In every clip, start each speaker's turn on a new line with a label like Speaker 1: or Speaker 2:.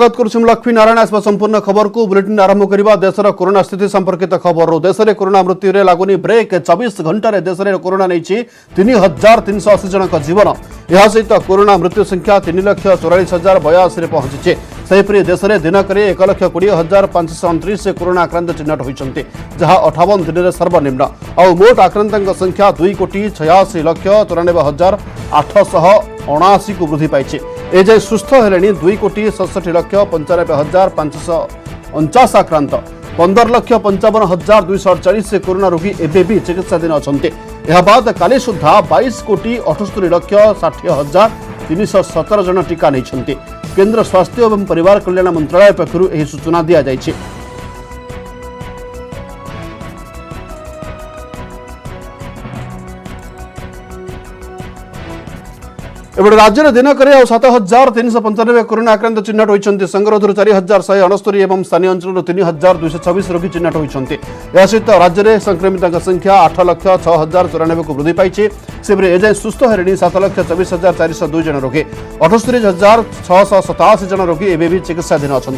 Speaker 1: स्वागत करुछु लक्ष्मी नारायण आसवा संपूर्ण खबर को बुलेटिन आरंभ करबा देशर कोरोना स्थिति संपर्कित खबर रो देश में कोरोना मृत्यु रे लागुनी ब्रेक 24 घंटा रे देश में कोरोना नहीं 3380 जन जीवन यह सहित कोरोना मृत्यु संख्या 3,44,082 रे पहुंची सेहीपरि देश में दिनक 1,20,529 कोरोना आक्रांत चिन्हट होती जहां 58 दिन में सर्वनिम्न आउ मोट आक्रांतों संख्या 2,86,84,879 को वृद्धि पाई एजाए सुस्थ हेले 2,67,95,549 आक्रांत 15,55,248 कोरोना रोगी एवं चिकित्साधीन अच्छा यह बाद काली सुधा 22,78,60,317 जन टीका नहीं केंद्र स्वास्थ्य एवं परिवार कल्याण मंत्रालय पक्षर यह सूचना दी जाइए। एबे राज्य में दिनक 7,395 कोरोना आक्रांत चिन्हट होती संगरोधर 4,169 और स्थानीय अंचल 3,226 रोगी चिन्हट होती सहित राज्य में संक्रमित संख्या 8,06,094 को वृद्धि पाई सेपरि एजाए सुस्थ हेले 7,24,402 जन रोगी 78,687 जन रोगी एवं चिकित्साधीन अच्छा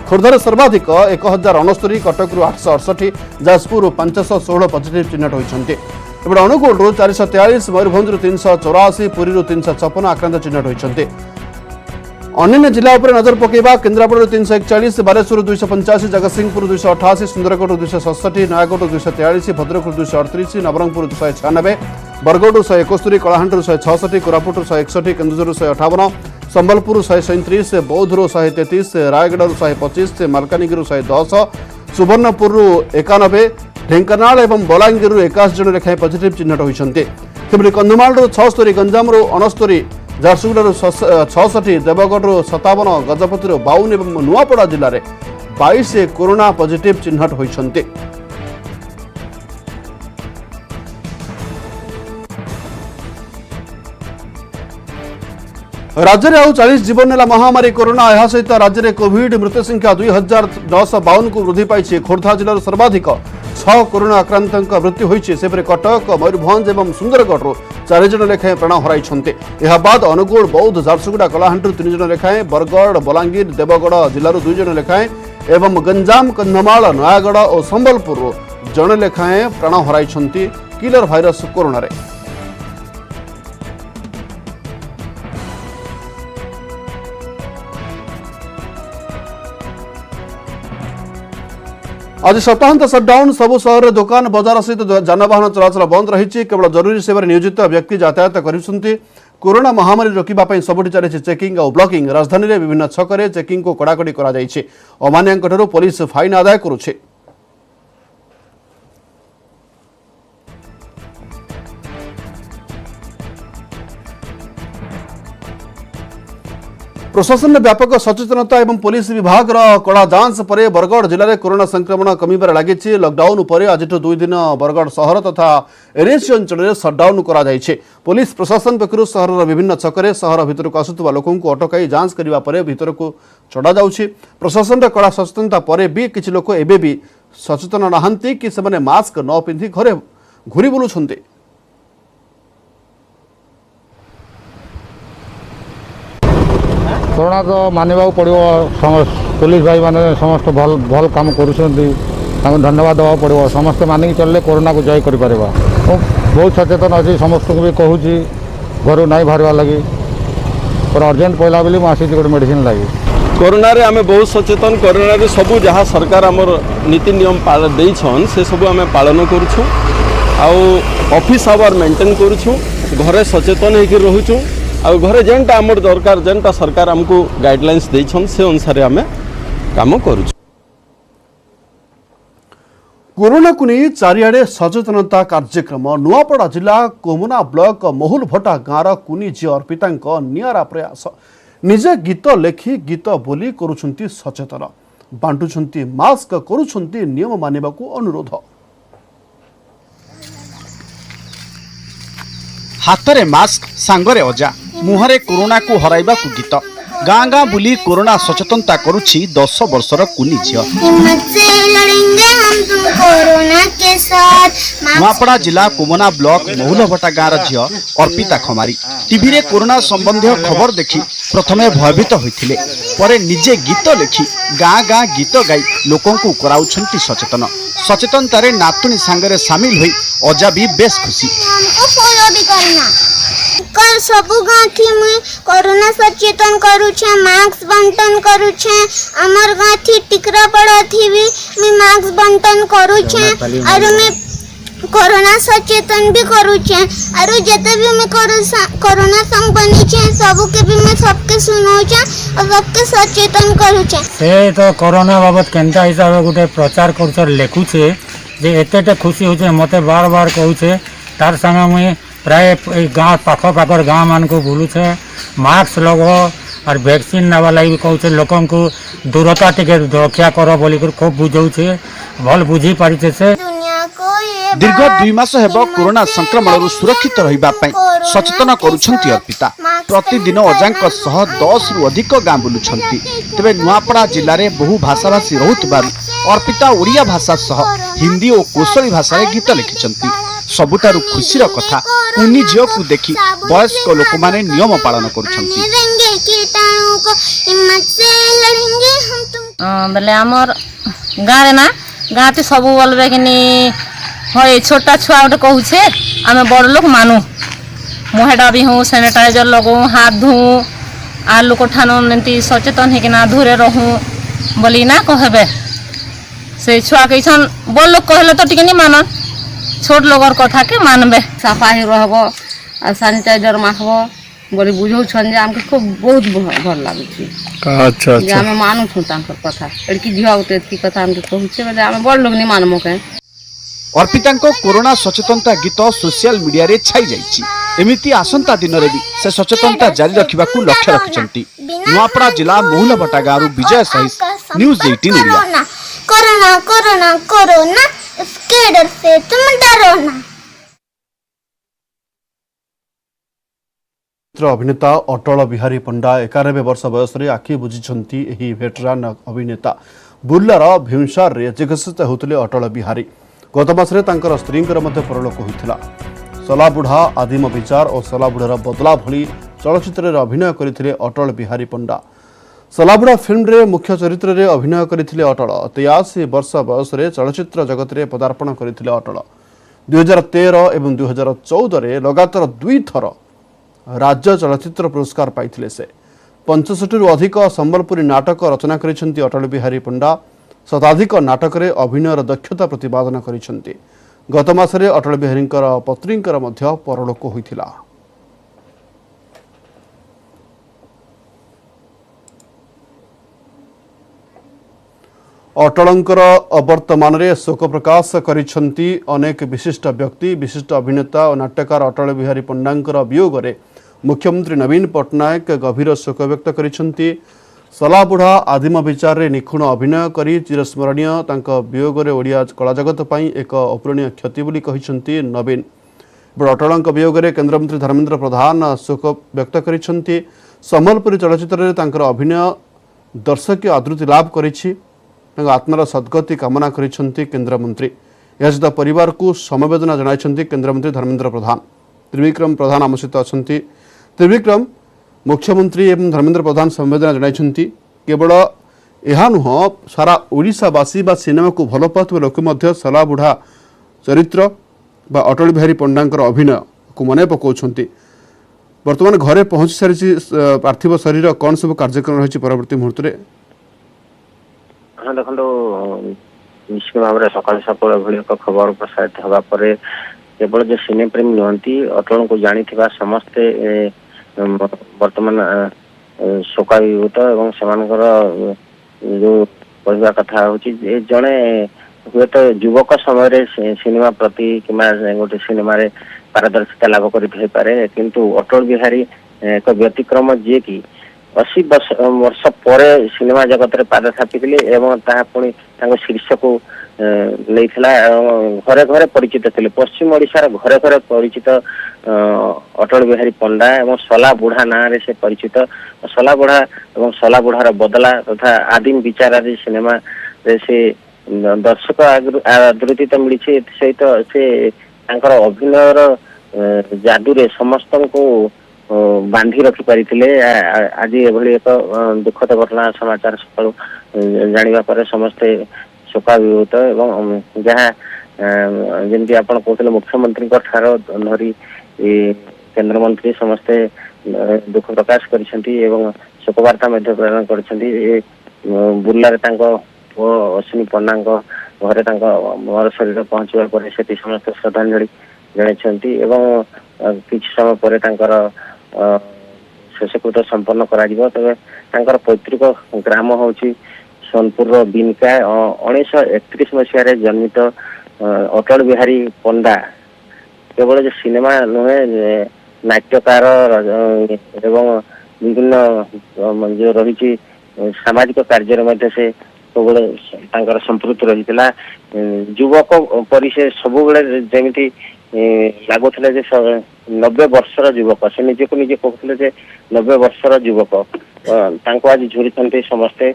Speaker 1: खोर्धार सर्वाधिक 1,069 कटक 868 जाजपुर 516 पॉजिटिव चिन्हट होती एबे अनुगुल 443 मयूरभंज 384 पुरी 356 आक्रांत चिन्हट होती अन्य जिला उपर नजर पकेबा केन्द्रापड़ा 341 बालेश्वर 285 जगतसिंहपुर 288 सुंदरगढ़ 267 नयागढ़ 243 भद्रक 238 नवरंगपुर 196 बरगढ़ 171 कलाहांडी 166 कोरापुट 161 केन्दुझर 158 संबलपुर 137 बौद्धर 133 रायगढ़ 125 मालकानगिरी 110 सुवर्णपुर 91 ढेंकानाल और बलांगीर 81 जन लेखाएं पॉजिटिव चिन्हट होती कंधमाल 76 गंजाम 69 झारसुगुड़ा 66 देवगढ़ 57 गजपति 52 और नुआपड़ा जिले में 22 कोरोना पॉजिटिव चिन्हट होती राज्य में आउ 40 जीवन नेला महामारी कोरोना यह सहित राज्य में कोविड मृत्यु संख्या 2,952 को वृद्धि पाई खोर्धा जिलार सर्वाधिक 6 कोरोना आक्रांत मृत्यु होती सेपरि कटक मयूरभंज और सुंदरगढ़ 4 जन लेखाएं प्राण हराई यह बाद अनुगुल बौद्ध झारसुगुड़ा कलाहांडी 3 जन लेखाएं बरगढ़ बलांगीर देवगढ़ जिलूर 2 जन लेखाएं एवं गंजाम कंधमाल नयागढ़ और संबलपुर जन लेखाएं प्राण हराई किलर भाइरस कोरोना रे। आज सप्ताहांत सटडाउन सबु शहर में दुकान बजार सहित जानवाहन चलाचल बंद रही केवल जरूरी सेवा नियोजित व्यक्ति यातायात करुछन्ति कोरोना महामारी रोकने सबुठी चली चेकिंग और ब्लॉकिंग राजधानी में विभिन्न छकरे चेकिंग को कड़ाकड़ी कर अमानियों पुलिस फाइन आदाय करुछे। प्रशासन में व्यापक सचेतनता एवं पुलिस विभाग कड़ा जांच पर बरगढ़ जिले में कोरोना संक्रमण कमिबार लगी लॉकडाउन पर आज 2 दिन बरगढ़ सहर तथा एनएसी अंचल में सटडाउन कर पुलिस प्रशासन पक्षर सहर विभिन्न छकरे सहर भीतर को आसुवा लोक अटकाई जांच करने पर भीतर को चढ़ा जाउछि प्रशासन कड़ा सचेतनता पर भी किछि लोक एबे भी सचेतन नहांती कि सेमाने मास्क न पिंधि घरे घूरी बुलुछन्ति।
Speaker 2: कोरोना तो मानवा पड़ो पुलिस भाई मैंने समस्त भल भल कम कर धन्यवाद देवा पड़ो समस्त मानिक चलने कोरोना को जय कर बहुत सचेतन अच्छी समस्त को भी कहूँ घर ना बाहर लगी पर अर्जेंट पहला बोली मुझे गोटे मेडिसिन लगी
Speaker 3: कोरोना रे आमे बहुत सचेतन कोरोना रे सबू जहाँ सरकार आमर नीति नियम देछन से सबू आमे पालन करुछु आउ ऑफिस आवर मेंटेन करुछु घरे सचेतन होकर रोचु आ घरे जेनटा आमर दरकार जेनटा सरकार हमको गाइडलाइंस देछन से अनुसार आमे काम करुछु।
Speaker 1: कोरोना को नहीं चारिआडे सचेतनता कार्यक्रम नुआपड़ा जिला कोमुना ब्लॉक महुल भट्टा गाँव कुनी झी अर्पिता निआरा प्रयास निजे गीत लेखि गीत बोली करुछंती सचेतन बांटुछंती मास्क करुछंती नियम मानिबा को अनुरोध।
Speaker 4: हाथ में मास्क सांगरे अजा मुहरे कोरोना को हराइबा को गीत गाँ गाँ बुली कोरोना सचेतनता करुछि 10 वर्षर कुनी झियो। नुआपड़ा जिला कुमना ब्लॉक महुलभटा गाँव झियो अर्पिता खमारी टीवी रे कोरोना संबंधी खबर देखि प्रथमे भयभीत होइथिले, परे निजे गीत लिखि गाँ गाँ गीत गाई लोकंकु कराउछंती सचेतन। सचेतनतारे नातुनी सांगरे सामिल होई अजा भी बेस खुशी।
Speaker 5: सबु गाँव थी मुई कोरोना सचेतन करूछे, मास्क बंटन करूछे। हमर गाँव थी टिकरा पड़ा थी भी मैं मास्क बंटन करूछे और मैं कोरोना सचेतन भी करूछे और जते भी मैं कोरोना संग बनी छे सबु के भी मैं सबके सुनाउछे और सबके सचेतन करूछे।
Speaker 6: से तो कोरोना बाबत केनता हिसाब गोटे प्रचार करूछे लेखुछे जे एतेटे खुशी होछे मते बार बार कहूछे। तार संग मुई प्राय गाँव पाख पाखर गाँव मान को बुलूछे मास्क लगो और वैक्सीन नवा लगी कहूछे लोकन को दूरता टिके रक्षा करो बोली खूब बुझाउछे भल बुझी पारिछे। से
Speaker 4: दीर्घ 2 मास हेबो कोरोना संक्रमण सुरक्षित रहिबा पई सचेतन करूछंती अर्पिता। प्रतिदिन अजांक सह 10 रु अधिक गाँ बुलुछंती। तेबे नुआपड़ा जिल्ला रे बहु भाषाभाषी रहुतबारु अर्पिता ओडिया भाषा सह हिंदी और कोसली भाषा रे गीत लिखिछंती। सबुठारु खुशीर कथा कुनी झियो को देखि वयस्क लोक माने नियम पालन करूछंती।
Speaker 7: बेले हमर गाँव रे ना गाँ ते सब बोलबे कि हय छोटा छुआ गोटे कहूछे आमे बड़ लोक मानु मुहेटा भी हूँ सैनिटाइजर लगू हाथ धो आ लोक ठान एमती सचेतन होना दूरे रहूँ बोली ना कहबे। से छुआ के बड़ लोक कहले तो टिके नहीं मान छोट लोगर कथा के मानबे।
Speaker 8: सफाई रहब आ सैनिटाइजर माखब बोली बुझौछन जे हमके खूब बहुत भल लागुछि।
Speaker 3: अच्छा
Speaker 8: जे हमें मानु छु तांकर कथा लड़की झिया उते की कथा हमके कहूछे बोले हमें बड़ लोग नहीं मानमो के।
Speaker 4: अर्पिता कोरोना सचेतनता गीत सोशल मीडिया रे छाई जाइछि। एमिति आसंता दिन रे भी से सचेतनता जारी रखिबाकू लक्ष्य रखिछंती। नुआपड़ा जिला महुलभटा गाँव विजय सहित news 18 Odia.
Speaker 5: Corona corona corona इसके डर से तुम डरो ना।
Speaker 1: अभिनेता अटल बिहारी पंडा 91 वर्ष बयस आखि बुझिछंती। एही वेटरान अभिनेता बुर्लार भीमसार रे चिकित्सित होते अटल बिहारी। गत मासरे तांकर स्त्रींकर मध्य परलोक होइथिला। सलाबुढ़ा आदिम विचार और सलाबुढ़ार बदला भली चलचित्र रे अभिनय करथिले अटल बिहारी पंडा। सलाबुढ़ा फिल्म रे मुख्य चरित्र रे अभिनय करथिले अटल। 83 वर्ष बयस रे चलचित्र जगत रे पदार्पण करथिले अटल। 2013 एवं 2014 रे लगातार 2 थर राज्य चलचित्र पुरस्कार पाइथिले। से 65 रु अधिक संबलपुरी नाटक रचना करिसेंती अटल बिहारी पंडा। शताधिक नाटक रे अभिनयर दक्षता प्रतिपादन करिसेंती। गत मासरे अटल बिहारींकर पत्नींकर मध्य परलोक होइथिला। अटलंकर वर्तमान रे शोक प्रकाश करिसेंती अनेक विशिष्ट व्यक्ति। विशिष्ट अभिनेता और नाट्यकार अटल बिहारी पंडांकर वियोग रे मुख्यमंत्री नवीन पट्टनायक गभीर शोक व्यक्त करिसेंती। सलाबुढ़ा आदिम विचार रे निखुण अभिनय करी चिरस्मरणीय तांका वियोग रे ओडिया कला जगत पई एक अपूरणीय क्षति बोली कहिसेंती नवीन। अटलंक वियोग रे केंद्रमंत्री धर्मेंद्र प्रधान शोक व्यक्त करिसेंती। संबलपुरी चलचित्र रे तांकर अभिनय दर्शकीय आदृति लाभ करिछि। आत्मार सद्गति कामना करिसेंती केंद्रमंत्री। यह सहित परिवार को समवेदना जणाइछंती केंद्रमंत्री धर्मेंद्र प्रधान। त्रिविक्रम प्रधान आम सहित अछंती। त्रिविक्रम, मुख्यमंत्री एवं धर्मेंद्र प्रधान संवेदना जणाइछंती। केवल यह नुह सारा ओडिशावासी बा सिनेमा को भल पाउथबा लोक मध्य सलाबुढ़ा चरित्र बा अटल बिहारी पंडांकर अभिनय को मन पकाउछंती। वर्तमान घरे पहुंची सारी पार्थिव शरीर कौन सब कार्यक्रम रही परवर्ती मुहूर्त रे?
Speaker 9: हाँ देखो निश्चित भाव में सकाल सकाल भली खबर प्रसारित हवा पर केवल जो सिने प्रेमी नुहति अटल को जानी समस्ते वर्तमान शोकाभिभूत एवं सेमानकर जो कहवा कथा होची जड़े हुए तो युवक समय सिनेमा प्रति कि गोटे सिनेमा पारदर्शिता लाभ करे किंतु अटल बिहारी एक व्यतिक्रम जी की 80 वर्ष पर सिनेमा जगत रे पाद स्थापित एवं पुणी शीर्ष को नहीं घरे घरे परिचित थे। पश्चिम ओडिशार घरे घरे परिचित अटल बिहारी पंडा एवं सला बुढ़ा ना रे से परिचित सला बुढ़ा एवं सला बुढ़ार बदला तथा आदिम विचार आदि सिनेमा रे से दर्शक आदृति तो मिली सहित से अभिनयर जादू रे समस्त को बांधी रखी पारिथिले आज एभली एक दुखद घटना समाचार सकाळु जानिबा परे समस्ते शोकाविभूत एवं जहाँ जमी आप कहते मुख्यमंत्री धरी केंद्र मंत्री समस्ते दुख प्रकाश कर शोकवार्ता प्रेरण कर बुर्ला पुओ अश्विनी पंडा घरे मर शरीर पहुँचवा पर से समस्त श्रद्धांजलि जनाई एवं किसी समय पर शेषकृत संपन्न करा तबे पैतृक ग्राम हूँ सोनपुर बिनका 1931 मसीह जन्मित अटल बिहारी पंडा केवल जो सिनेमा नुहे नाट्यकार एवं विभिन्न जो रही सामाजिक कार्य से सब संपृक्त रही युवक परि से सब जमी लगुले 90 वर्षर युवक से निजे को निजे कहते 90 वर्षर युवक आज झुरी समस्ते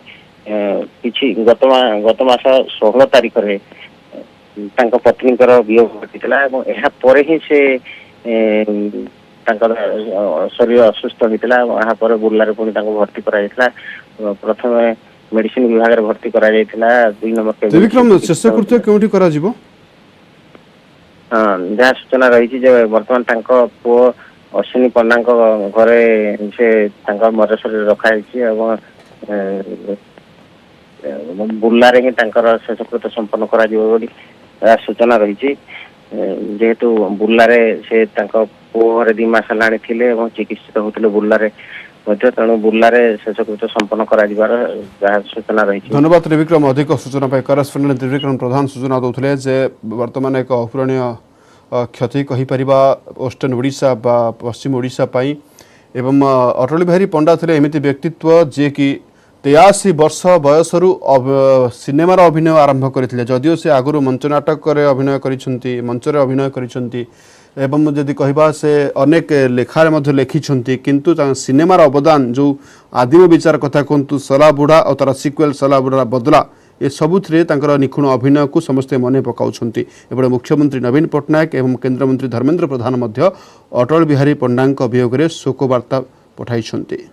Speaker 9: किछि गत मास 16 तारिख रे पत्नी वियोग घटी ही से शरीर असुस्थ होता बुर्ला पुणी भर्ती करा प्रथम मेडिसिन विभाग भर्ती करा 2 नंबर
Speaker 1: त्रिविक्रम शेषकृत्य केउठी करा जिवो
Speaker 9: जहाँ सूचना रही बर्तमान पुओ अश्विनी पंडा घरे से मर शरीर रखाई बुर्ला रे शेषकृत संपन्न करा सूचना रही जेहेतु बुर्ला रे से पुओ घरे 2 मास लाणी थिले चिकित्सित होते बुर्ला रे तेणु बुर्ला रे शेषकृत संपन्न करा सूचना रही।
Speaker 1: धन्यवाद त्रिविक्रम अधिक सूचना पाई करस्पॉन्डेंट त्रिविक्रम प्रधान सूचना दौले जे वर्तमान एक अपूरणीय क्षति कहीपर वेस्टर्न ओडिशा बा पश्चिम ओडिशा पाई एवं अटल बिहारी पंडा थे एमती व्यक्तित्व जे कि 83 वर्ष बयसरू सिनेमार अभिनय आरंभ करथिले जदियो से आगुरु मंच नाटक अभिनय करिसंती मंचरे अभिनय करिसंती एवं जदि कहबा से अनेक लेखार मध्य लिखिछंती किंतु सिनेमार अवदान जो आदिम विचार कथा कहतु सला बुढ़ा और तार सिक्वेल सला बुढ़ा बदला ए सबुथिरे तांकर निखुण अभिनय को समस्ते मने पकाउछंती एबडे मुख्यमंत्री नवीन पटनायक एवं केंद्र मंत्री धर्मेंद्र प्रधान मध्य अटल बिहारी पंडांक वियोग रे शोक वार्ता पठाइछंती।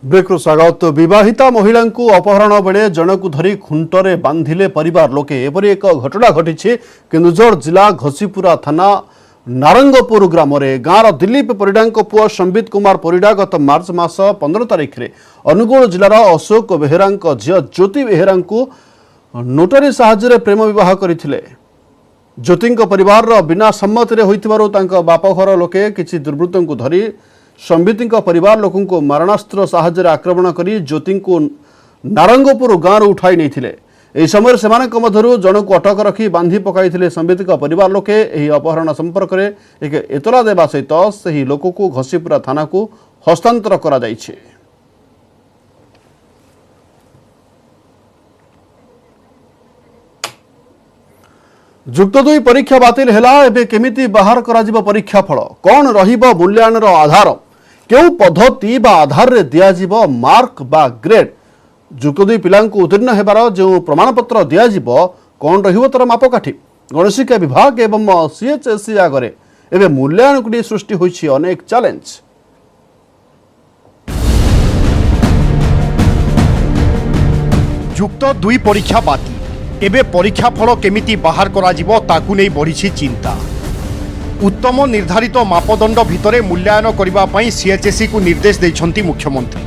Speaker 1: ब्रेक स्वागत विवाहिता महिला अपहरण बेले जनकू धरी खुंटरे बांधिले परिवार लोके एपरी एक घटना घटी केन्दुझर जिला घसीपुरा थाना नारंगपुर ग्राम गाँव दिलीप परिडा पुओ संबित कुमार परिडा गत मार्च मास 15 तारिख में अनुगुल जिलार अशोक बेहेरा झील ज्योति बेहेरा नोटरी साहाय्य प्रेम विवाह करथिले। ज्योति परिवार बिना सम्मति होइथिबारु तांका बापघर लोके किछि दुर्वृत्तों को धरी संबित परिवार लोकों को मारणास्त्र साहाय्य आक्रमण कर ज्योति को नारंगपुर गाँव उठाई नहीं एही समय मध्यरु जनक अटक रखी बांधी पकाई संबित परिवार लोके एही अपहरण संपर्क में एक एतला देवा सहित सही लोक को घसीपुरा थाना को हस्तांतर करा जाइछे। जुक्त 2 परीक्षा बातिल हैला एबे केमिति बाहर करा जिवो परीक्षा फल कौन रहिबो मूल्यांकन आधार केउ पद्धति बा आधार रे दिया जिवो मार्क बा ग्रेड जुक्त 2 पिला उत्तीर्ण हेबार जो प्रमाणपत्र दिया जिवो कौन रहिबो तर मापकाठी गणशिक्षा विभाग एवं सीएचएससी आगरे एबे मूल्यांकन सृष्टि होइछि अनेक चैलेंज।
Speaker 10: जुक्त 2 परीक्षा बातिल एबे परीक्षा फल केमिति बाहर करा जिवो ताकू नै बढ़िछि चिंता। उत्तम निर्धारित मापदंड भितरे मूल्यांकन करबा पई सीएचएससी को निर्देश दैछंती मुख्यमंत्री।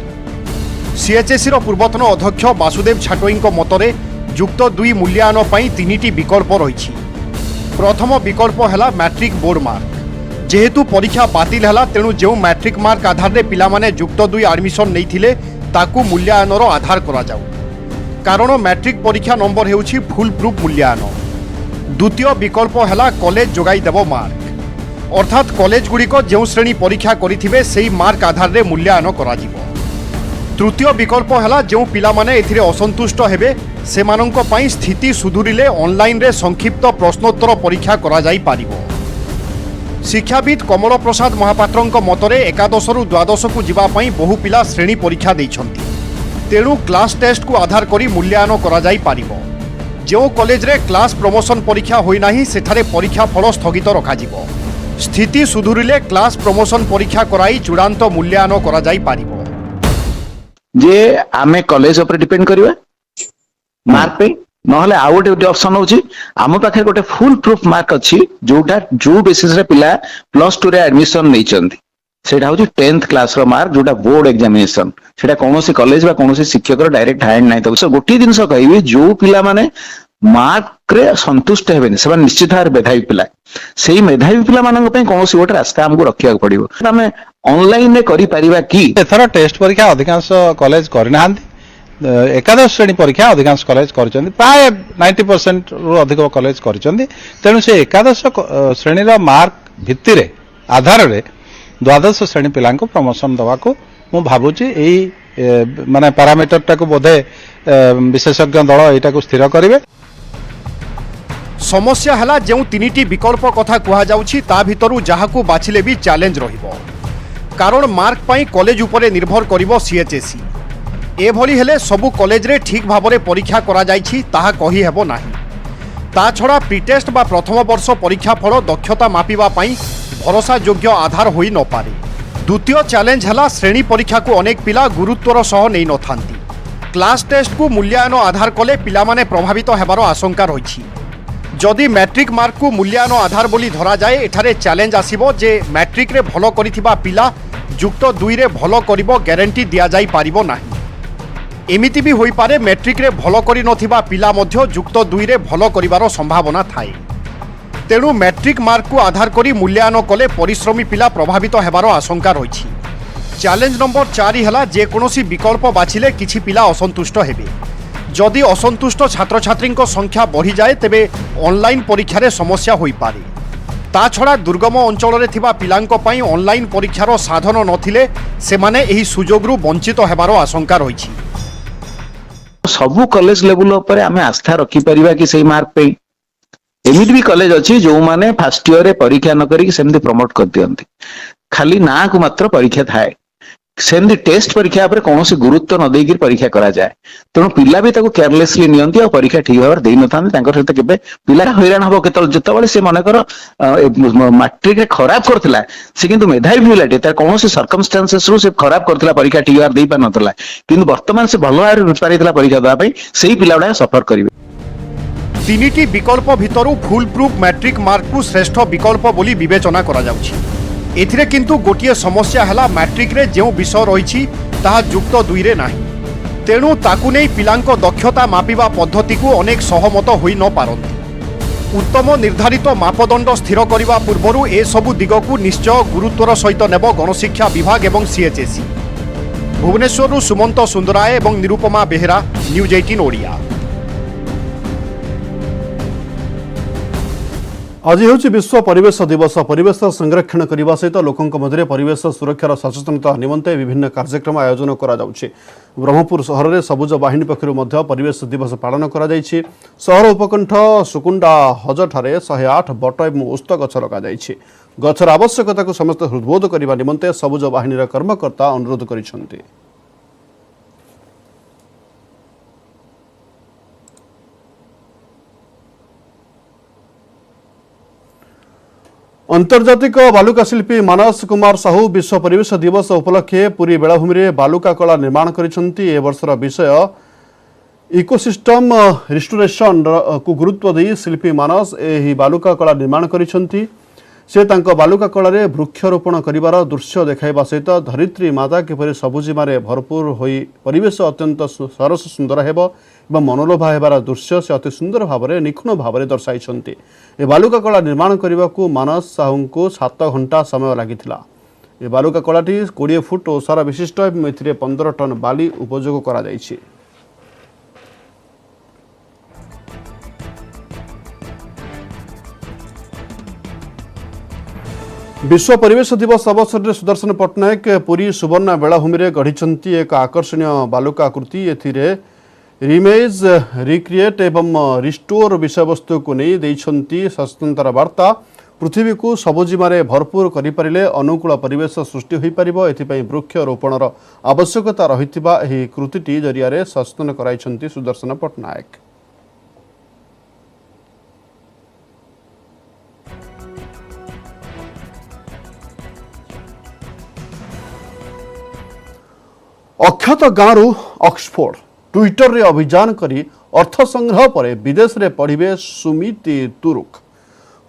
Speaker 10: सीएचएससी रो पूर्वतन अध्यक्ष वासुदेव छाटोईଙ୍କ मतरे जुक्त 2 मूल्यांकन पई 3टी विकल्प रहिछि। प्रथम विकल्प हैला मैट्रिक बोर्ड मार्क जेहेतु परीक्षा बातिल हैला तेणु जो मैट्रिक मार्क आधार रे पिला माने जुक्त 2 एडमिशन नैथिले ताकू मूल्यांकन रो आधार करा जाऊ कारण मैट्रिक परीक्षा नंबर हेउछि फुल प्रूफ मूल्यांकन। द्वितीय विकल्प हैला कॉलेज जोगाई देबो मार्क अर्थात कॉलेज गुड़िक जो श्रेणी परीक्षा करिथिबे सेही मार्क आधार रे मूल्यांकन करा जिवो। तृतीय विकल्प है जो पिला माने एथिरे असंतुष्ट हेबे सेमानंक पई स्थिति सुधुरिले ऑनलाइन रे संक्षिप्त प्रश्नोत्तर परीक्षा करा जाई पारिबो। शिक्षाविद कमल प्रसाद महापात्रंक मतरे एकादश रु द्वादश को जीवा पई बहु पिला श्रेणी परीक्षा देइछंती। तेणु क्लास टेस्ट को आधार करी मूल्यांकन करा जाई पारिबो। जो कॉलेज रे क्लास प्रमोशन परीक्षा होई नाही सेठारे परीक्षा फल स्थगित रखा जिवो। स्थिति सुधुरिले क्लास प्रमोशन परीक्षा कराई चूड़ांत मूल्यांकन करा जाई पारिबो।
Speaker 11: जे आमे कॉलेज ऊपर डिपेंड करिवा मार्क पे नहले आउ गोटे ऑप्शन होची आम पाखे गोटे फुल प्रूफ मार्क अच्छी जोटा जो बेसिस रे पिला +2 रे एडमिशन नै चंदी सेटा होची 10th क्लास रो मार्क जोटा बोर्ड एग्जामिनेशन सेटा कोनोसी कॉलेज बा कोनोसी शिक्षक रो डायरेक्ट हैंड नै तो गोटी दिन सो कहबी जो पिला माने मार्क रे संतुष्ट हेबेनी से निश्चित भाव मेधावी पिला सेही मेधावी पिला मानक पे कोनोसी गोटे रास्ता हमको रखिया पड़िबो। हमें ऑनलाइन रे करि परिबा कि
Speaker 12: एथरा टेस्ट परीक्षा अधिकांश कॉलेज करनाहांती एकादश श्रेणी परीक्षा अधिकांश कॉलेज कर प्राय 90% रु अधिक कॉलेज कर तेणु से एकादश श्रेणी मार्क भित्ति रे आधार रे द्वादश श्रेणी पिला प्रमोशन दवा को मु भावुची एई माने पैरामीटर टाको बोधे विशेषज्ञ दल एटा को स्थिर करिवे।
Speaker 10: समस्या है जो तीनिटी विकल्प कथा कहा जाउछि ता भितरु जाहाकू बाछिले भी चैलेंज रहिबो कारण मार्क पई कॉलेज उपरे निर्भर करिवो सीएचएससी। एभली हेले सबु कॉलेज रे ठीक भाबरे परीक्षा करा जाइछि ताहा कहि हेबो नाही। ता छड़ा प्रीटेस्ट बा प्रथम वर्ष परीक्षा फल दक्षता मापिबा पई भरोसा योग्य आधार होई न पारे। द्वितीय चैलेंज हला श्रेणी परीक्षा को अनेक पिला गुरुत्वर सह नै न थांती। क्लास टेस्ट को मूल्यांकन आधार कले पिला माने प्रभावित हेबार आशंका रहिछि। जदि मैट्रिक मार्क को मूल्यांकन आधार बोली धरा जाए एठारे चैलेंज आसीबो जे मैट्रिक रे भलो करिथिबा पिला युक्त 2 रे भलो करिवो ग्यारंटी दिया जाई पारिबो नाही। एमिति भी होई पारे मैट्रिक रे भलो करि नथिबा पिला मध्य युक्त 2 रे भलो करिवार संभावना थाए। तेणु मैट्रिक मार्क को आधार करी मूल्यांकन कले परिश्रमी पिला प्रभावित हेबार आशंका रहिछि। चैलेंज नंबर 4 हला जे कोनोसी विकल्प बाछिले किछि पिला असंतुष्ट हेबे। जदि असंतुष्ट छात्र छात्री संख्या बढ़ी जाए तेबे ऑनलाइन परीक्षा रे समस्या होई पारे। ता छड़ा दुर्गम अंचल रे थिबा पिलांको पई ऑनलाइन परीक्षार साधन नथिले सेमाने एही सुजोगरु वंचित हेबार आशंका रहिछि।
Speaker 11: सबु कॉलेज लेवल पर आमे आस्था रखी परिबा कि सही मार्क पे एमिट भी कॉलेज अच्छी जो माने फर्स्ट ईयर रे परीक्षा न करी सेमती प्रमोट कर दियंती खाली ना को मात्र परीक्षा थाए सेमती टेस्ट परीक्षा पर कौन से गुरुत्व न देकी परीक्षा करा जाए। तेणु पिला भी ताको केयरलेसली नियंती और परीक्षा ठीक भाव दे न थांती तांकर सहित केबे पिला हैरान हबो केतल जतबेले से मनकर मैट्रिक रे खराब करथिला से किंतु मेधावी पिलाटे तार कौन से सर्कमस्टेंसेस रु से खराब करथिला परीक्षा ठीक भाव दे पा नथला किंतु वर्तमान से भलो भाव प्रिपेयर हेतला परीक्षा दवा पई सेही पिलाडा सफर करिवे।
Speaker 10: तीनिटी विकल्प भितरु फुल प्रूफ मैट्रिक मार्क को श्रेष्ठ विकल्प बोली विवेचना करा जाउछि। एथिरे किंतु गोटिए समस्या हला मैट्रिक रे जो विषय रहिछि ताहा युक्त 2 रे नाही। तेणु ताकु नै पिलांको दक्षता मापिबा पद्धति को अनेक सहमत होई न पारंती। उत्तम निर्धारित मापदंड स्थिर करने पूर्व ए सबु दिग को निश्चय गुरुत्वर सहित नेब गणशिक्षा विभाग एवं सीएचएससी। भुवनेश्वर सुमंत सुंदराय एवं निरुपमा बेहेरा, न्यूज 18 ओडिया।
Speaker 1: आज हूँ विश्व परिवेश दिवस। परिवेश संरक्षण करने सहित लोकों मध्य परिवेश सुरक्षार सचेतनता निमंते विभिन्न कार्यक्रम आयोजन करा जाउछि। ब्रह्मपुर सहर में सबुज बाहिनी पक्षर परिवेश दिवस पालन करा जाइछि। सहर उपकंठ सुकुंडा हजठारे 108 बट एवं उस्त गछ लगा जाइछि। गछर आवश्यकता को समस्त हृदबोध करने निमंते सबुज बाहिनी कर्मकर्ता अनुरोध करिसेंति। अंतर्जातिक बालुका शिल्पी मानस कुमार साहू विश्व परिवेश दिवस उपलक्षे पुरी बेलाभूमि में बालुका कला निर्माण करिसेंति। ए वर्षर विषय इकोसिस्टम रिस्टोरेशन को गुरुत्व दी शिल्पी मानस एही बालुका कला निर्माण करिसेंति। से तांको बालुका कला वृक्षरोपण करिवार दृश्य देखाइबा सहित धरित्री माता किपरि सबुजिमारे भरपूर होई परिवेश अत्यंत सरस सुंदर हेबो एवं मनोलोभा हेबार दृश्य से अति सुंदर भाव में निखुण भाव में दर्शाइछन्ति। ए बालुका कला निर्माण करने को मानस साहू को 7 घंटा समय लगिथिला। ए बालुका कलाटी 20 फुट ओसार विशिष्ट एवं एथिरे 15 टन बाली उपयोग करा जाइछि। विश्व परिवेश दिवस अवसर में सुदर्शन पट्टनायक पुरी सुवर्णा बेलाभूमि में गढ़ी एक आकर्षणीय बालुकाकृति एथिरे रिमेज रिक्रिएट एवं रिस्टोर विषयवस्तु को नहीं देइछंती सचेतनतार वार्ता पृथ्वी को सबुजिमारे भरपूर करिपारिले अनुकूल परिवेश सृष्टि होई परिबो एथिपई वृक्ष रोपणर आवश्यकता रहितिबा एही कृतिटी जरिया सचेतन कराइछंती सुदर्शन पट्टनायक। अख्यात गाँव ऑक्सफोर्ड ट्विटर रे अभियान करी अर्थ संग्रह पर विदेश रे पढ़िबे सुमित तुरुक।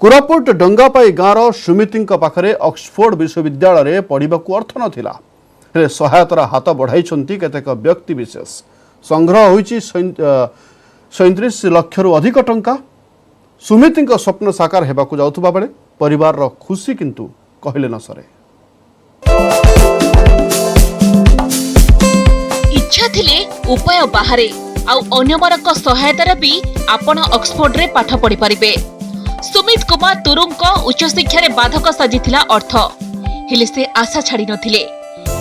Speaker 1: कोरापुट डंगापाई गाँव सुमिति पाखरे ऑक्सफोर्ड विश्वविद्यालय रे पढ़िबाकू अर्थ नथिला हेले सहायतार हाथ बढ़ाइछंती केतेक व्यक्ति विशेष। संग्रह होईची 37 लाख रु अधिक टंका। सुमिति स्वप्न साकार हेबाकू जाउथबा बेले परिवार रो खुशी किंतु कहिले न सरे।
Speaker 13: इच्छा थिले उपाय बाहरे आउ अन्यमानक सहायतार भी आपण ऑक्सफोर्ड रे पाठ पढ़ी पारिबे। सुमित कुमार तुरुंग उच्च शिक्षा बाधक साजिथिला अर्थ हेले से आशा छाड़ी नथिले।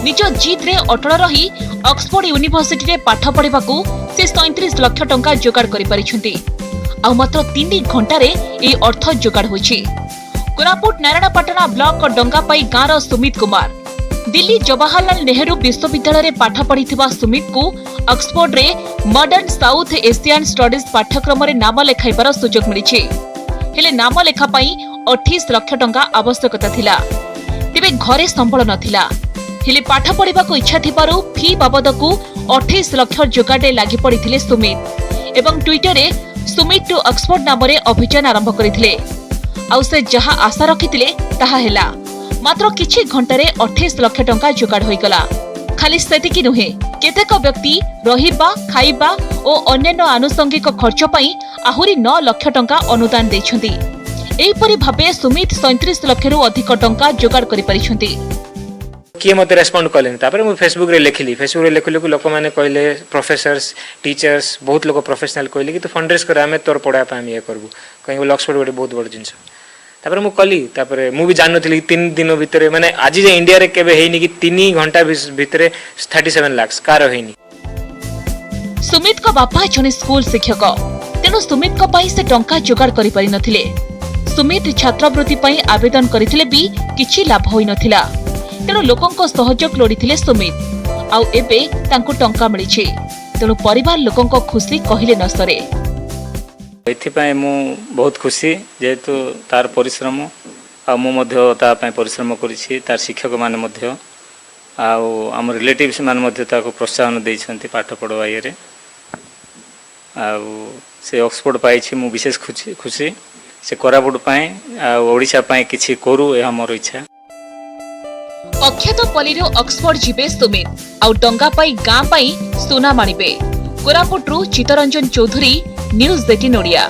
Speaker 13: निज जिद रे अटल रही ऑक्सफोर्ड यूनिवर्सिटी रे पाठ पढ़िबाकू से 37 लाख टंका जोगाड़ करि परिछंती। आ मात्र 3 घंटा रे ए अर्थ जोगाड़ होईछि। कोरापुट नारायणपाटना ब्लॉक डंगापाई गाँव सुमित कुमार दिल्ली जवाहरलाल नेहरू विश्वविद्यालय रे पाठ पढ़िथिबा सुमित को ऑक्सफोर्ड रे मॉडर्न साउथ एशियन स्टडीज पाठ्यक्रम रे नाम लेखाइबार सुजोग मिलिछि। हेले नाम लेखा पाई 28 लाख टंका आवश्यकता थिला। तेबे घरे संबळ नथिला। हेले पाठ पढ़िबा को इच्छा थिबारु फी बाबदकू 28 लाख जोगाड़े लागि पड़िथिले सुमित एवं ट्विटर रे सुमित टू ऑक्सफोर्ड नाम रे अभियान आरंभ करिथिले। आउ से जहा आशा रखिथिले ताहा हेला। मात्र किछि घंटारे 28 लाख टंका जोगाड़ होइगला। खाली सेतिकी नुहे केतेक व्यक्ति रहिबा खाइबा और अन्य आनुषंगिक खर्च पई आहुरी 9 लाख टंका अनुदान दैछंती। एही परि भाबे सुमित 37 लाख रु अधिक टंका जोगाड़ करि परिछंती।
Speaker 14: किए मते रेस्पोंड कलेन तापर मु फेसबुक रे लेखिली। फेसबुक रे लेखिले को लोक माने कहले प्रोफेसर्स टीचर्स बहुत लोक प्रोफेशनल कहले कि तू फंड रेज कर आमे तोर पढा पा हम ये करबू कहीं ऑक्सफोर्ड गोटे बहुत बड़ जिंस। तापर मु कली तापर मु भी जान नथिली 3 दिन भितरे माने आज जे इंडिया रे केबे हेइनी कि 3 घंटा भितरे 37 लाख कार हेइनी।
Speaker 13: सुमित को बापा जने स्कूल शिक्षक तेनु सुमित को पाई से टंका जोगाड़ करि पारि नथिले। सुमित छात्रवृत्ति पई आवेदन करिथिले भी किछि लाभ होई नथिला। तेनु लोकंको सहयोग लोडिथिले सुमित आउ एबे तांको टंका मिलिछि। तेनु परिवार लोकंको खुशी कहिले न सरे।
Speaker 14: एथिपाई मु बहुत खुशी जेहेतु तार परिश्रम आ मु मध्य ता पई परिश्रम करिछि। तार शिक्षक माने मध्य आउ हम रिलेटिव्स माने मध्य ताको प्रोत्साहन दैछंती पाठ पढवाई रे। आउ से ऑक्सफोर्ड पाइछि मु विशेष खुशी से कोरापुट पई आ ओडिसा पई किछि करू ए हमर इच्छा।
Speaker 13: अख्यात पल्लीरो ऑक्सफोर्ड जिबे सुमित आउ डंगापाई गाँ पाई सुना मानिबे। कोरापुटरू चितरंजन चौधरी न्यूज 18 ओडिया।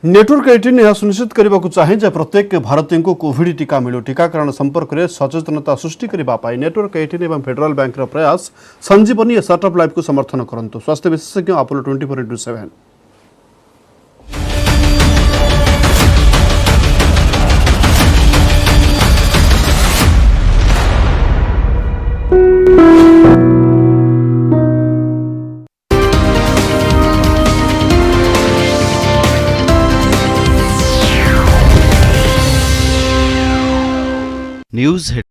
Speaker 1: नेटवर्क 18 यह सुनिश्चित करने को चाहे जे प्रत्येक भारतीय को कोविड टीका मिलू। टीकाकरण संपर्क में सचेतनता सृष्टि करने नेटवर्क 18 एवं फेडरल बैंक प्रयास संजीवनी स्टार्टअप लाइफ को समर्थन करंतु। स्वास्थ्य विशेषज्ञ अपोलो 24/7।
Speaker 4: न्यूज